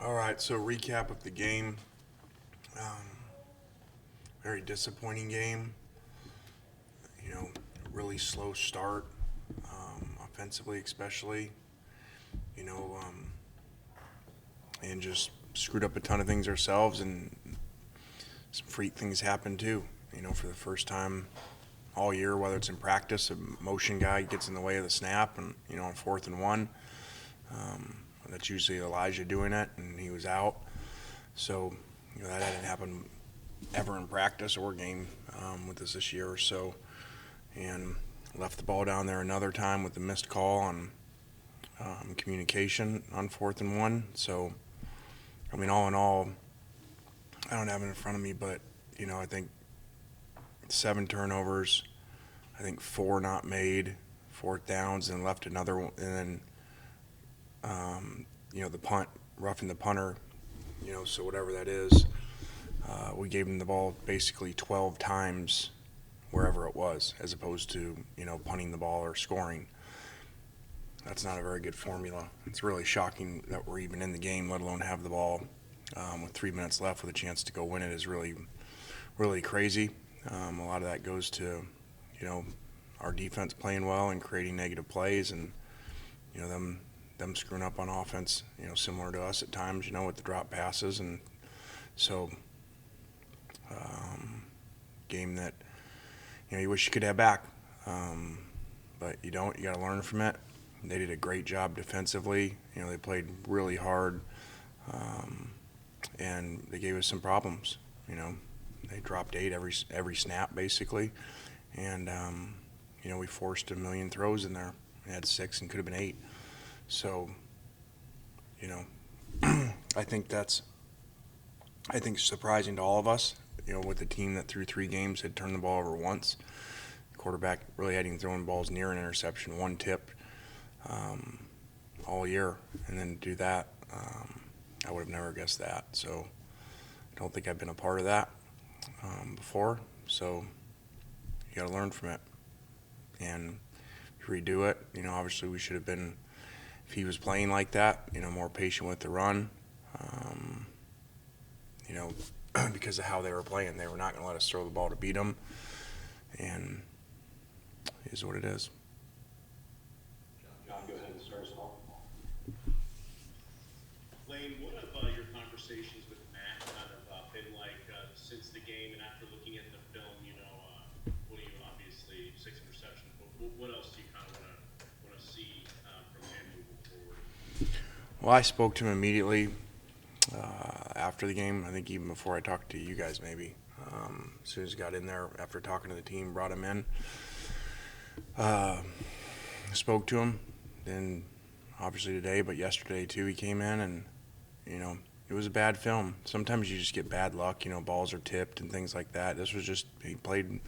All right, so recap of the game. Um, Very disappointing game. You know, really slow start, offensively especially. You know, and just screwed up a ton of things ourselves, and some freak things happened too. For the first time all year, whether it's in practice, a motion guy gets in the way of the snap, and on 4th and 1, that's usually Elijah doing it, and he was out. So that hadn't happened ever in practice or game with us this year or so, and left the ball down there another time with the missed call on communication on 4th and 1. So, all in all, I don't have it in front of me, but I think 7 turnovers, I think 4 not made, 4th downs, and left another one, and then the punt, roughing the punter, so whatever that is, we gave him the ball basically 12 times wherever it was, as opposed to punting the ball or scoring. That's not a very good formula. It's really shocking that we're even in the game, let alone have the ball with 3 minutes left with a chance to go win it is really, really crazy. A lot of that goes to, our defense playing well and creating negative plays, and them screwing up on offense, similar to us at times, with the drop passes, and so game that you wish you could have back, but you don't. You got to learn from it. They did a great job defensively. They played really hard, and they gave us some problems. They dropped 8 every snap basically, and we forced a million throws in there. We had 6 and could have been 8. So, I think surprising to all of us. With a team that through 3 games had turned the ball over once. The quarterback really hadn't thrown balls near an interception, 1 tip all year, and then do that. I would have never guessed that. So I don't think I've been a part of that before. So you got to learn from it and redo it. Obviously we should have been, if he was playing like that, more patient with the run. Because of how they were playing, they were not going to let us throw the ball to beat them, and it is what it is. John, go ahead and start us off. Lane, what have your conversations with Matt kind of been like since the game, and after looking at the film, what do you obviously 6 interceptions, but what else do you kind of want to see from him moving forward? Well, I spoke to him immediately after the game. I think even before I talked to you guys, maybe. As soon as I got in there, after talking to the team, brought him in. Spoke to him. Then, obviously today, but yesterday too, he came in, and it was a bad film. Sometimes you just get bad luck. Balls are tipped and things like that. This was just, he played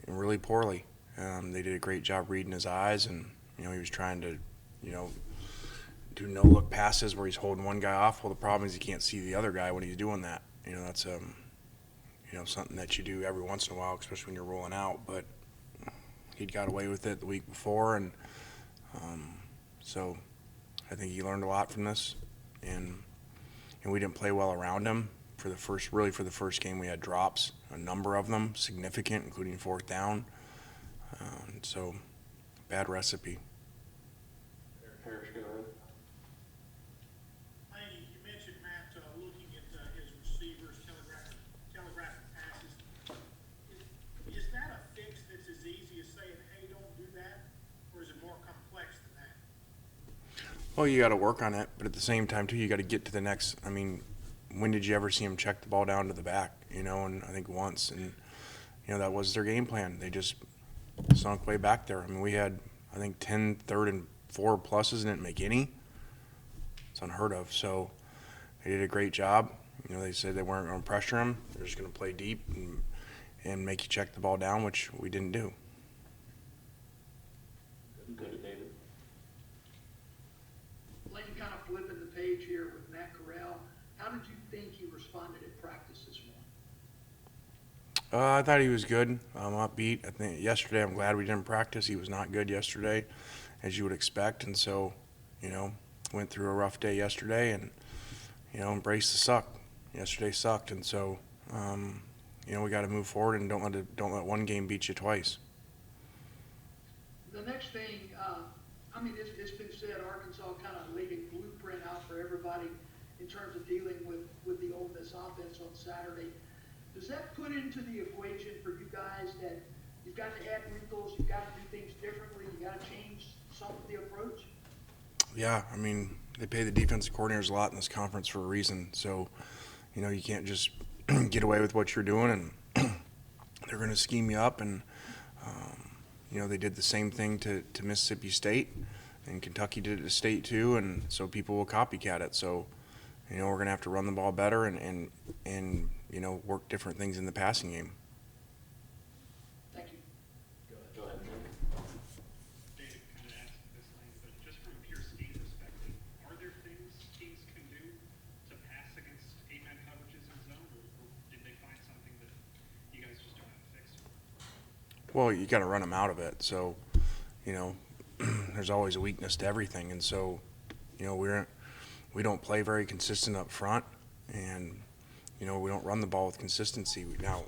really poorly. They did a great job reading his eyes, and he was trying to do no-look passes where he's holding one guy off. Well, the problem is he can't see the other guy when he's doing that. That's something that you do every once in a while, especially when you're rolling out. But he'd got away with it the week before, and so I think he learned a lot from this. And we didn't play well around him for the first game. We had drops, a number of them, significant, including 4th down. So bad recipe. Parrish, go ahead. You mentioned Matt looking at his receivers, telegraphing passes. Is that a fix that's as easy as saying, hey, don't do that? Or is it more complex than that? Well, you got to work on it, but at the same time, too, you got to get to the next. When did you ever see him check the ball down to the back? And I think once, and that was their game plan. They just sunk way back there. We had, I think, 10 3rd and 4 pluses and didn't make any. It's unheard of. So they did a great job. They said they weren't going to pressure him. They're just going to play deep and make you check the ball down, which we didn't do. Go to David. Lane, kind of flipping the page here with Matt Corral. How did you think he responded at practice this morning? I thought he was good. Upbeat. I think yesterday, I'm glad we didn't practice. He was not good yesterday, as you would expect. And so, went through a rough day yesterday, and embrace the suck. Yesterday sucked, and so we got to move forward and don't let one game beat you twice. The next thing, it's been said Arkansas kind of laid a blueprint out for everybody in terms of dealing with the Ole Miss offense on Saturday. Does that put into the equation for you guys that you've got to add wrinkles, you've got to do things differently, you got to change some of the approach? Yeah, I mean, they pay the defensive coordinators a lot in this conference for a reason. So, you can't just get away with what you're doing, and they're going to scheme you up. And they did the same thing to Mississippi State, and Kentucky did it to State too, and so people will copycat it. So, we're going to have to run the ball better and work different things in the passing game. Thank you. Go ahead. David kind of asked this lane, but just from a pure scheme perspective, are there things teams can do to pass against 8-man coverages in zone, or did they find something that you guys just don't have to fix? Well, you got to run them out of it. So, there's always a weakness to everything, and so, we don't play very consistent up front, and we don't run the ball with consistency. Now,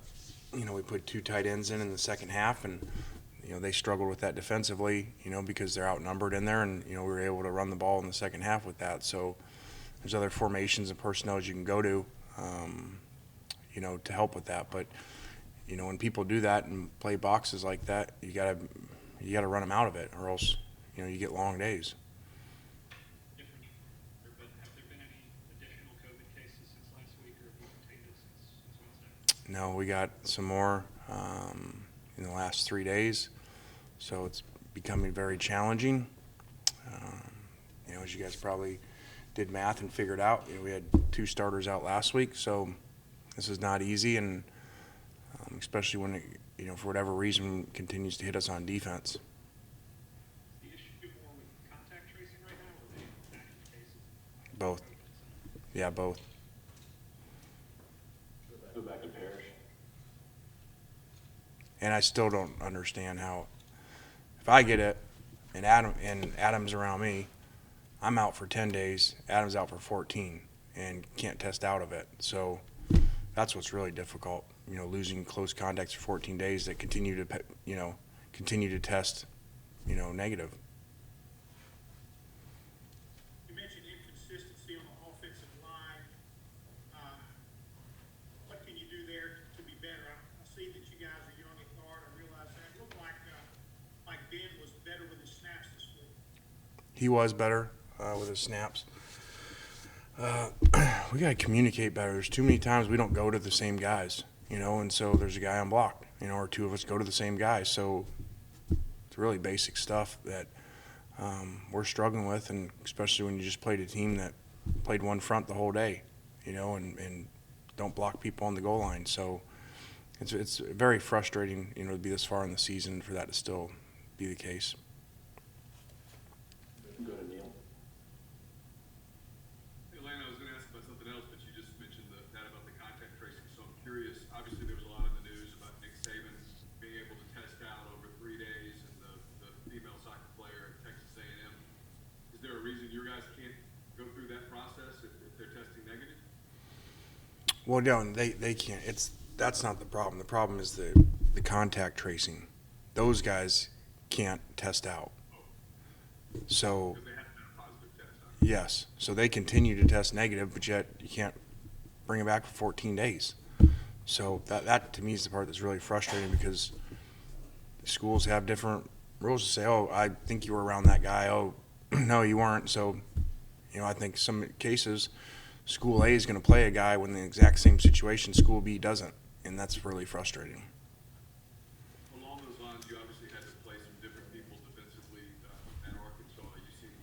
we put 2 tight ends in the second half, and they struggled with that defensively, because they're outnumbered in there, and we were able to run the ball in the second half with that. So there's other formations and personnel you can go to, to help with that. But when people do that and play boxes like that, you gotta run them out of it, or else you get long days. But have there been any additional COVID cases since last week, or have we contained it since Wednesday? No, we got some more in the last 3 days, so it's becoming very challenging. As you guys probably did math and figured out, we had 2 starters out last week, so this is not easy, and especially when it, for whatever reason, continues to hit us on defense. The issue more with contact tracing right now, or the active cases? Both. Yeah, both. Go back to Parrish. And I still don't understand how, if I get it and Adam's around me, I'm out for 10 days, Adam's out for 14 and can't test out of it. So that's what's really difficult, losing close contacts for 14 days that continue to test, negative. You mentioned inconsistency on the offensive line. What can you do there to be better? I see that you guys are young at guard. I realize that. It looked like Ben was better with his snaps this week. He was better with his snaps. We got to communicate better. There's too many times we don't go to the same guys, and so there's a guy unblocked, or 2 of us go to the same guy. So it's really basic stuff that we're struggling with, and especially when you just played a team that played one front the whole day, and don't block people on the goal line. So it's very frustrating, to be this far in the season for that to still be the case. Go to Neil. Elena, I was going to ask about something else, but you just mentioned that about the contact tracing. So I'm curious. Obviously, there was a lot in the news about Nick Saban being able to test out over 3 days, and the female soccer player at Texas A&M. Is there a reason your guys can't go through that process if they're testing negative? Well, no, they can't. That's not the problem. The problem is the contact tracing. Those guys can't test out. So Because they haven't done a positive test. Huh? yes, so they continue to test negative, but yet you can't bring them back for 14 days. So that to me is the part that's really frustrating, because schools have different rules to say, oh, I think you were around that guy. Oh, no, you weren't. So, I think some cases school A is going to play a guy when the exact same situation school B doesn't, and that's really frustrating. Along those lines, you obviously had to play some different people defensively at Arkansas. You seemed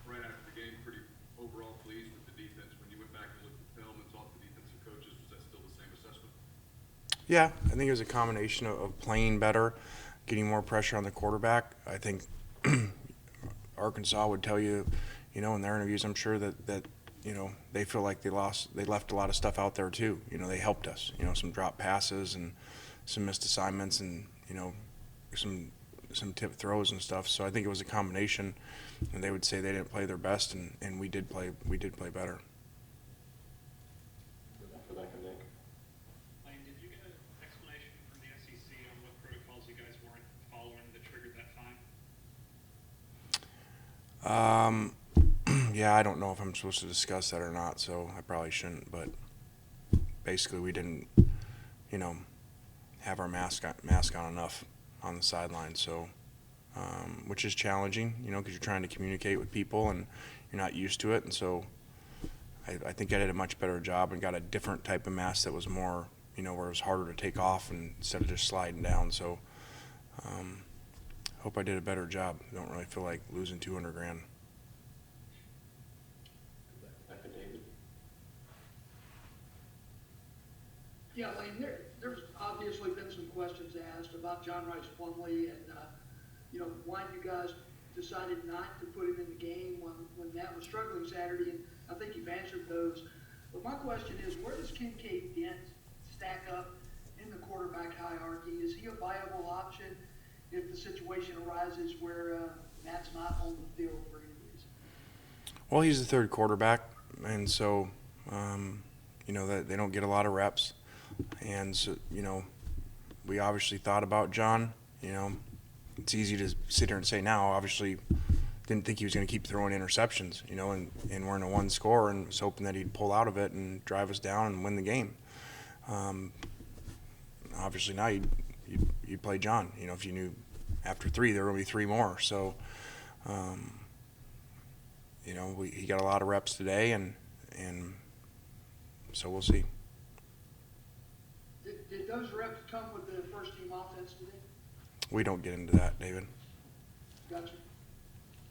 right after the game pretty overall pleased with the defense. When you went back and looked at film and talked to defensive coaches, was that still the same assessment? Yeah, I think it was a combination of playing better, getting more pressure on the quarterback. I think Arkansas would tell you, in their interviews, I'm sure that they feel like they left a lot of stuff out there too. They helped us, some drop passes and some missed assignments and, some tip throws and stuff. So I think it was a combination, and they would say they didn't play their best, and we did play better. Yeah, I don't know if I'm supposed to discuss that or not, so I probably shouldn't. But basically, we didn't, you know, have our mask on enough on the sideline, so which is challenging, you know, because you're trying to communicate with people and you're not used to it. And so I think I did a much better job and got a different type of mask that was more, you know, where it was harder to take off and instead of just sliding down. So hope I did a better job. I don't really feel like losing 200 grand. Back to David. Yeah, Lane, there's obviously been some questions asked about John Rice Plumlee and, you know, why you guys decided not to put him in the game when Matt was struggling Saturday, and I think you've answered those. But my question is, where does Kincaid Dent stack up in the quarterback hierarchy? Is he a viable option if the situation arises where Matt's not on the field for any reason? Well, he's the third quarterback, and so, you know, that they don't get a lot of reps. And, so, you know, we obviously thought about John. You know, it's easy to sit here and say now, obviously, didn't think he was going to keep throwing interceptions, you know, and we're in a one score and was hoping that he'd pull out of it and drive us down and win the game. Obviously, now you'd play John. You know, if you knew after 3 there were going to be 3 more. So, you know, he got a lot of reps today, and so we'll see. Did those reps come with the first team offense today? We don't get into that, David. Gotcha.